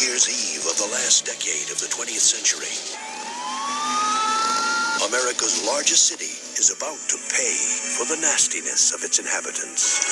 Year's Eve of the last decade of the 20th century. America's largest city is about to pay for the nastiness of its inhabitants.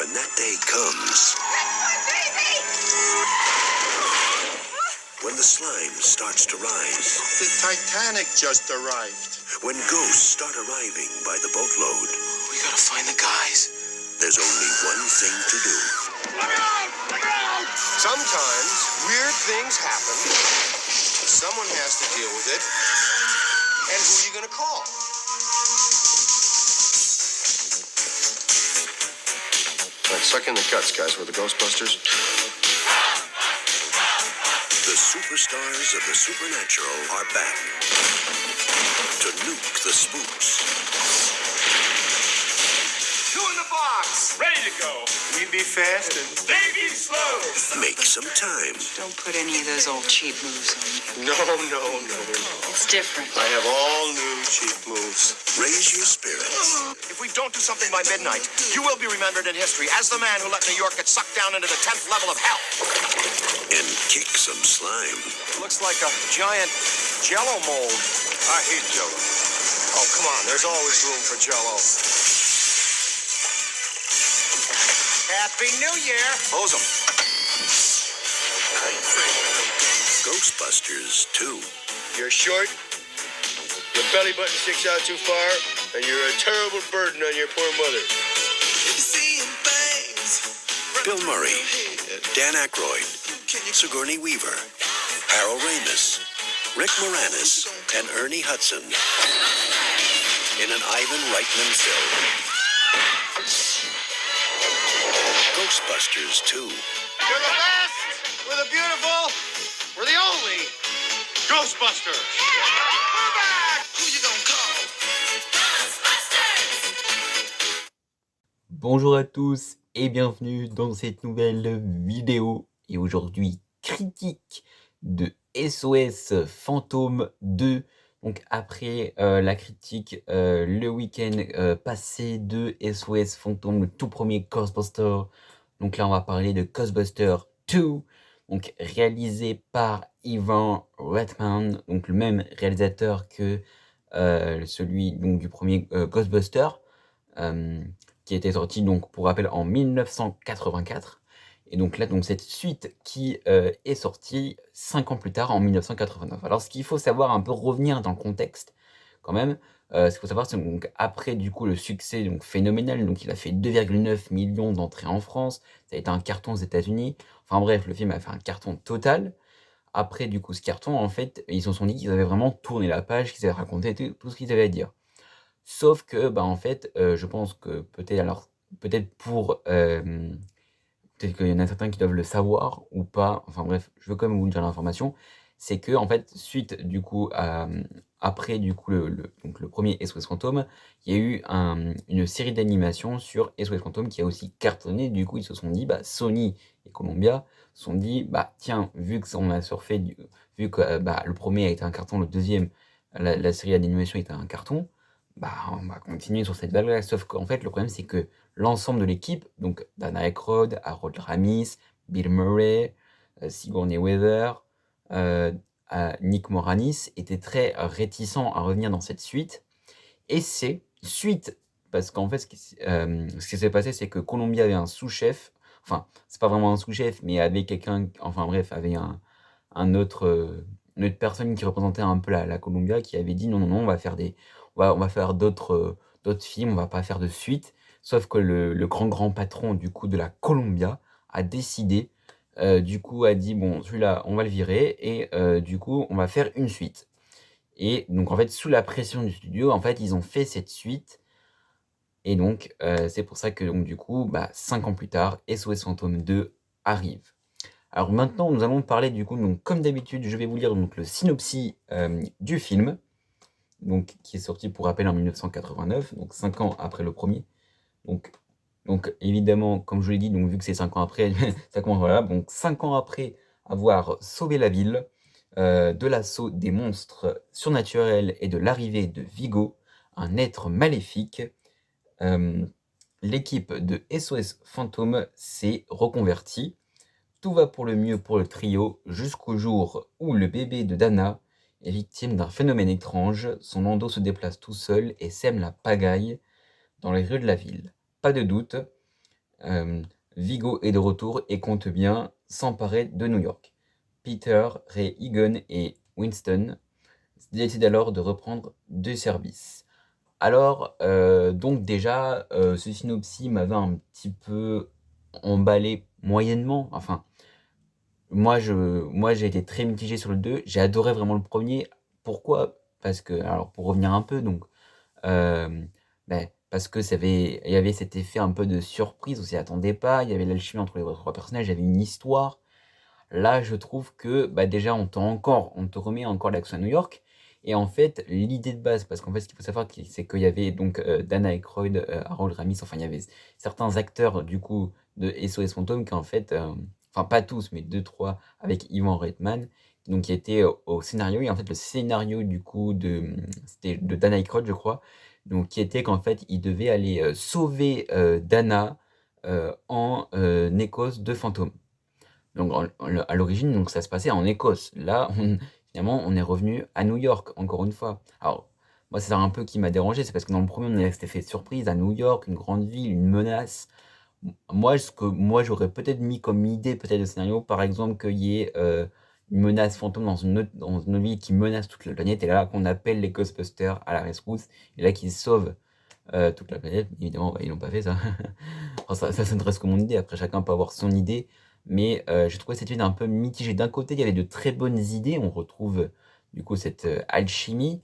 When that day comes, when the slime starts to rise, The Titanic just arrived. when ghosts start arriving by the boatload, We gotta find the guys. there's only one thing to do. Sometimes weird things happen. Someone has to deal with it. And who are you gonna call? All right, suck in the guts, guys. We're the Ghostbusters. The superstars of the supernatural are back to nuke the spooks. Two in the box. Ready to go. We be fast and They be slow. Make some time. Don't put any of those old cheap moves on me. no. It's different. I have all new cheap moves. Raise your spirits. If we don't do something by midnight, you will be remembered in history as the man who let New York get sucked down into the 10th level of hell. And kick some slime. Looks like a giant jello mold. I hate Jello. Oh, come on. There's always room for Jello. Happy New Year. Close 'em. Ghostbusters 2. You're short, your belly button sticks out too far, and you're a terrible burden on your poor mother. Bill Murray, Dan Aykroyd, Sigourney Weaver, Harold Ramis, Rick Moranis, and Ernie Hudson in an Ivan Reitman film. Ghostbusters 2. We're the best, we're the beautiful, we're the only Ghostbusters. We're back! Who you gonna call? Bonjour à tous et bienvenue dans cette nouvelle vidéo et aujourd'hui critique de SOS Fantôme 2. Donc après la critique le week-end passé de SOS Fantôme, le tout premier Ghostbuster. Donc là on va parler de Ghostbuster 2, donc réalisé par Ivan Reitman, donc le même réalisateur que celui donc du premier Ghostbuster. Qui était sorti donc pour rappel en 1984 et donc là donc cette suite qui est sortie 5 ans plus tard en 1989. Alors ce qu'il faut savoir, un peu revenir dans le contexte quand même, ce qu'il faut savoir c'est donc après du coup le succès donc phénoménal, donc il a fait 2,9 millions d'entrées en France, ça a été un carton aux États-Unis, enfin bref le film a fait un carton total. Après du coup ce carton en fait ils se sont dit qu'ils avaient vraiment tourné la page, qu'ils avaient raconté tout ce qu'ils avaient à dire. Sauf que, bah, en fait, je pense que peut-être pour, peut-être qu'il y en a certains qui doivent le savoir ou pas, enfin bref, je veux quand même vous dire l'information, c'est que en fait, suite du coup après du coup donc le premier SOS Fantôme, il y a eu une série d'animations sur SOS Fantôme qui a aussi cartonné. Du coup, ils se sont dit, bah, Sony et Columbia se sont dit, bah tiens, vu que bah, le premier a été un carton, le deuxième, la série d'animation était un carton, bah, on va continuer sur cette vague-là. Sauf qu'en fait, le problème, c'est que l'ensemble de l'équipe, donc Dan Aykroyd, Harold Ramis, Bill Murray, Sigourney Weaver, Nick Moranis, étaient très réticents à revenir dans cette suite. Et c'est suite, parce qu'en fait, ce qui s'est passé, c'est que Columbia avait un sous-chef, enfin, c'est pas vraiment un sous-chef, mais avait quelqu'un, enfin bref, avait une autre personne qui représentait un peu la Columbia, qui avait dit non, on va faire on va faire d'autres films, on va pas faire de suite. Sauf que le grand patron du coup de la Columbia a décidé, du coup a dit bon celui-là on va le virer et du coup on va faire une suite. Et donc en fait sous la pression du studio, en fait ils ont fait cette suite. Et donc c'est pour ça que donc du coup 5 ans plus tard, SOS Fantôme 2 arrive. Alors maintenant nous allons parler du coup, donc comme d'habitude je vais vous lire donc le synopsis du film. Donc, qui est sorti pour rappel en 1989, donc 5 ans après le premier. Donc évidemment, comme je vous l'ai dit, donc vu que c'est 5 ans après, ça commence voilà. Donc 5 ans après avoir sauvé la ville de l'assaut des monstres surnaturels et de l'arrivée de Vigo, un être maléfique, l'équipe de SOS Fantôme s'est reconvertie tout va pour le mieux pour le trio jusqu'au jour où le bébé de Dana est victime d'un phénomène étrange. Son landau se déplace tout seul et sème la pagaille dans les rues de la ville. Pas de doute, Vigo est de retour et compte bien s'emparer de New York. Peter, Ray Egan et Winston décident alors de reprendre du service. Alors, donc déjà, ce synopsis m'avait un petit peu emballé moyennement. Enfin, moi j'ai été très mitigé sur le 2. J'ai adoré vraiment le premier. Pourquoi? Parce que, alors pour revenir un peu, donc, parce que il y avait cet effet un peu de surprise, on s'y attendait pas, il y avait l'alchimie entre les trois personnages, il y avait une histoire. Là, je trouve que déjà, on te remet encore l'action à New York. Et en fait, l'idée de base, parce qu'en fait, ce qu'il faut savoir, c'est qu'il y avait donc Dana Aykroyd, Harold Ramis, enfin, il y avait certains acteurs du coup de SOS Fantôme qui en fait, enfin pas tous, mais deux, trois, avec Ivan Reitman, donc qui étaient au scénario. Et en fait, le scénario du coup c'était de Dana Aykroyd, je crois, donc qui était qu'en fait, il devait aller sauver Dana en Écosse de fantômes. Donc à l'origine, donc ça se passait en Écosse. Là, finalement, on est revenu à New York, encore une fois. Alors, moi, c'est ça un peu qui m'a dérangé, c'est parce que dans le premier, on avait cet effet de surprise à New York, une grande ville, une menace. Moi, ce que moi, j'aurais peut-être mis comme idée, peut-être de scénario, par exemple, qu'il y ait une menace fantôme dans une autre ville qui menace toute la planète, et là, qu'on appelle les Ghostbusters à la rescousse, et là, qu'ils sauvent toute la planète. Évidemment, ils n'ont pas fait ça. Enfin, ça ne reste que mon idée. Après, chacun peut avoir son idée. Mais j'ai trouvé cette idée un peu mitigée. D'un côté, il y avait de très bonnes idées. On retrouve du coup cette alchimie.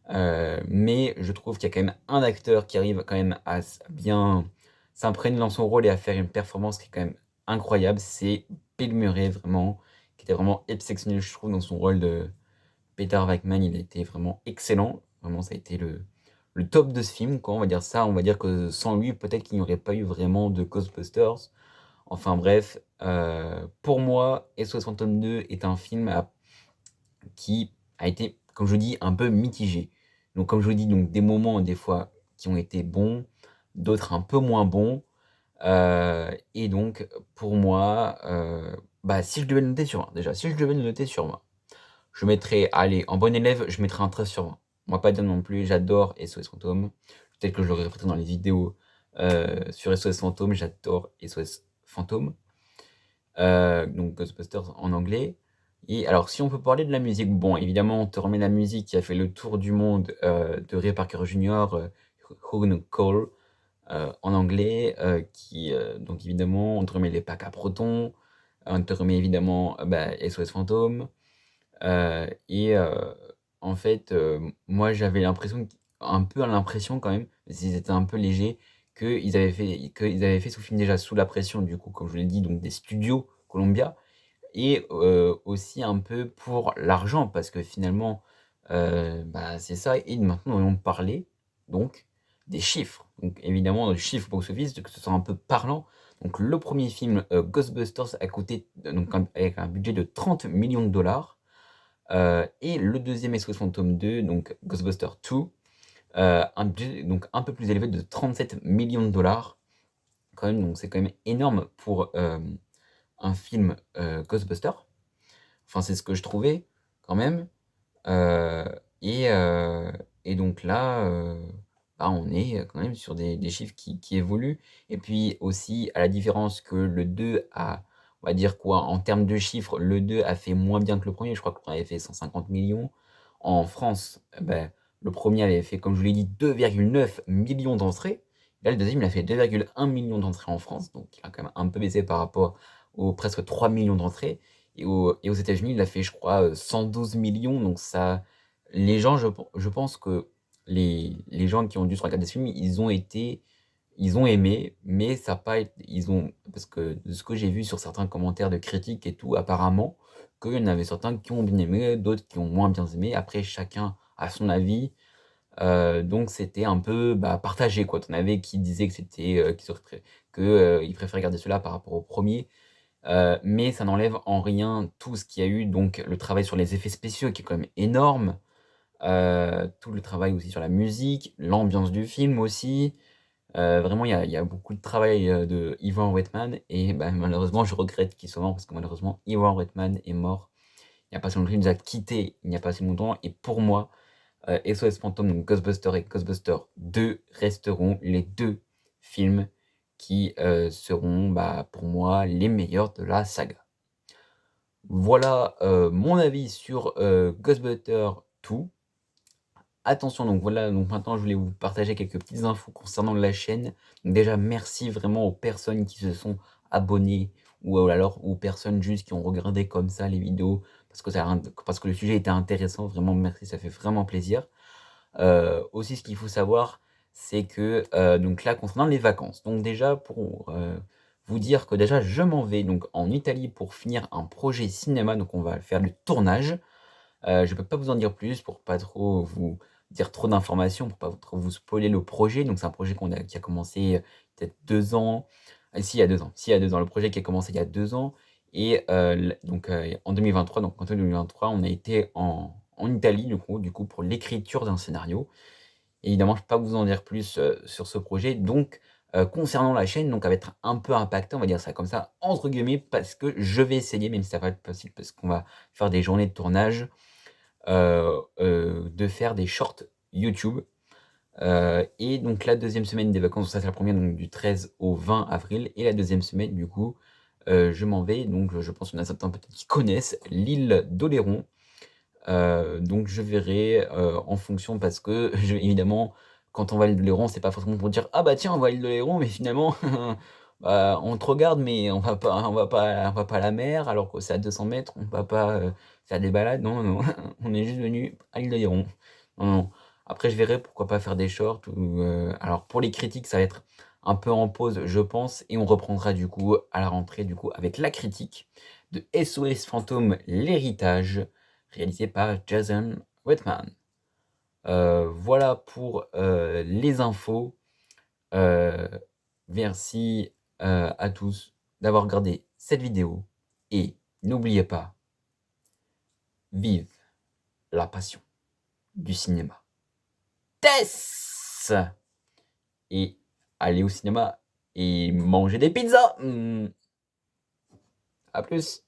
Mais je trouve qu'il y a quand même un acteur qui arrive quand même à bien s'imprégner dans son rôle et à faire une performance qui est quand même incroyable. C'est Bill Murray, vraiment, qui était vraiment exceptionnel, je trouve, dans son rôle de Peter Venkman. Il a été vraiment excellent. Vraiment, ça a été le top de ce film, quoi. On va dire ça. On va dire que sans lui, peut-être qu'il n'y aurait pas eu vraiment de Ghostbusters. Enfin bref, pour moi, SOS Fantôme 2 est un film qui a été, comme je vous dis, un peu mitigé. Donc comme je vous dis, donc des moments des fois qui ont été bons, d'autres un peu moins bons. Et donc pour moi, si je devais le noter sur 20, déjà, si je devais le noter sur 20, je mettrais, allez, en bon élève, je mettrais un 13 sur 20. On va pas dire non plus, j'adore SOS Fantôme. Peut-être que je l'aurais répété dans les vidéos sur SOS Fantôme, j'adore SOS Fantôme. Donc Ghostbusters en anglais. Et alors, si on peut parler de la musique, bon, évidemment, on te remet la musique qui a fait le tour du monde de Ray Parker Jr., Who Gonna Call, en anglais, donc évidemment, on te remet les packs à protons, on te remet évidemment SOS Fantôme, et en fait, moi j'avais un peu l'impression quand même, s'ils étaient un peu légers, qu'ils avaient fait ce film déjà sous la pression, du coup, comme je l'ai dit, donc des studios Columbia, et aussi un peu pour l'argent, parce que finalement, c'est ça. Et maintenant, nous allons parler donc des chiffres. Donc évidemment, les chiffres box-office, que ce soit un peu parlant. Donc le premier film, Ghostbusters, a coûté avec un budget de 30 millions de dollars. Et le deuxième, SOS Phantom 2, donc Ghostbusters 2, un budget donc un peu plus élevé de 37 millions de dollars. Quand même, donc c'est quand même énorme pour un film Ghostbusters. Enfin, c'est ce que je trouvais quand même. Euh, et, euh, et donc là, on est quand même sur des chiffres qui évoluent. Et puis aussi, à la différence que le 2 a, on va dire quoi, en termes de chiffres, le 2 a fait moins bien que le premier. Je crois que le premier avait fait 150 millions. En France, le premier avait fait, comme je vous l'ai dit, 2,9 millions d'entrées. Là, le deuxième, il a fait 2,1 millions d'entrées en France. Donc, il a quand même un peu baissé par rapport aux presque 3 millions d'entrées. Et aux États-Unis, il a fait, je crois, 112 millions. Donc, ça, les gens, je pense que les gens qui ont dû se regarder ce film, ils ont aimé, mais ça n'a pas été, parce que de ce que j'ai vu sur certains commentaires de critiques et tout, apparemment, qu'il y en avait certains qui ont bien aimé, d'autres qui ont moins bien aimé. Après, chacun a son avis. Donc c'était un peu partagé, quoi. T'en avais qui disaient que c'était ils préfèrent regarder cela par rapport au premier. Mais ça n'enlève en rien tout ce qu'il y a eu, donc le travail sur les effets spéciaux qui est quand même énorme, tout le travail aussi sur la musique, l'ambiance du film aussi, Vraiment, il y a beaucoup de travail de Ivan Reitman et bah, malheureusement, je regrette qu'il soit mort parce que malheureusement, Ivan Reitman est mort il n'y a pas si longtemps, il nous a quittés il n'y a pas si longtemps. Et pour moi, SOS Fantôme, donc Ghostbusters et Ghostbusters 2 resteront les deux films qui seront bah, pour moi les meilleurs de la saga. Voilà mon avis sur Ghostbusters 2. Attention, donc voilà, donc maintenant je voulais vous partager quelques petites infos concernant la chaîne. Donc déjà, merci vraiment aux personnes qui se sont abonnées ou alors aux personnes juste qui ont regardé comme ça les vidéos parce que le sujet était intéressant. Vraiment, merci, ça fait vraiment plaisir. Aussi, ce qu'il faut savoir, c'est que donc là, concernant les vacances, donc déjà pour vous dire que déjà je m'en vais donc en Italie pour finir un projet cinéma, donc on va faire le tournage. Je peux pas vous en dire plus pour pas trop vous dire trop d'informations, pour pas trop vous spoiler le projet. Donc c'est un projet qui a commencé peut-être 2 ans. Si, il y a 2 ans. Si, il y a 2 ans. Le projet qui a commencé il y a 2 ans et donc en 2023, donc en 2023, on a été en Italie du coup pour l'écriture d'un scénario. Évidemment, je peux pas vous en dire plus sur ce projet. Donc concernant la chaîne, donc elle va être un peu impactée, on va dire ça comme ça, entre guillemets, parce que je vais essayer, même si ça va être possible, parce qu'on va faire des journées de tournage de faire des shorts YouTube. Et donc la deuxième semaine des vacances, ça c'est la première donc du 13 au 20 avril, et la deuxième semaine du coup, je m'en vais, donc je pense qu'il y en a certains peut-être qui connaissent l'île d'Oléron. Donc je verrai en fonction parce que évidemment, quand on va à l'île d'Oléron, c'est pas forcément pour dire ah bah tiens on va à l'île d'Oléron, mais finalement bah, on te regarde mais on va pas à la mer alors que c'est à 200 mètres, on va pas faire des balades, non, non, non, on est juste venu à l'île d'Oléron. Non, non. Après je verrai pourquoi pas faire des shorts ou alors pour les critiques ça va être un peu en pause je pense et on reprendra du coup à la rentrée du coup avec la critique de SOS Fantôme l'héritage réalisé par Jason Reitman. Voilà pour les infos. Euh, Merci à tous d'avoir regardé cette vidéo et n'oubliez pas, vive la passion du cinéma. Tess et allez au cinéma et manger des pizzas. À plus.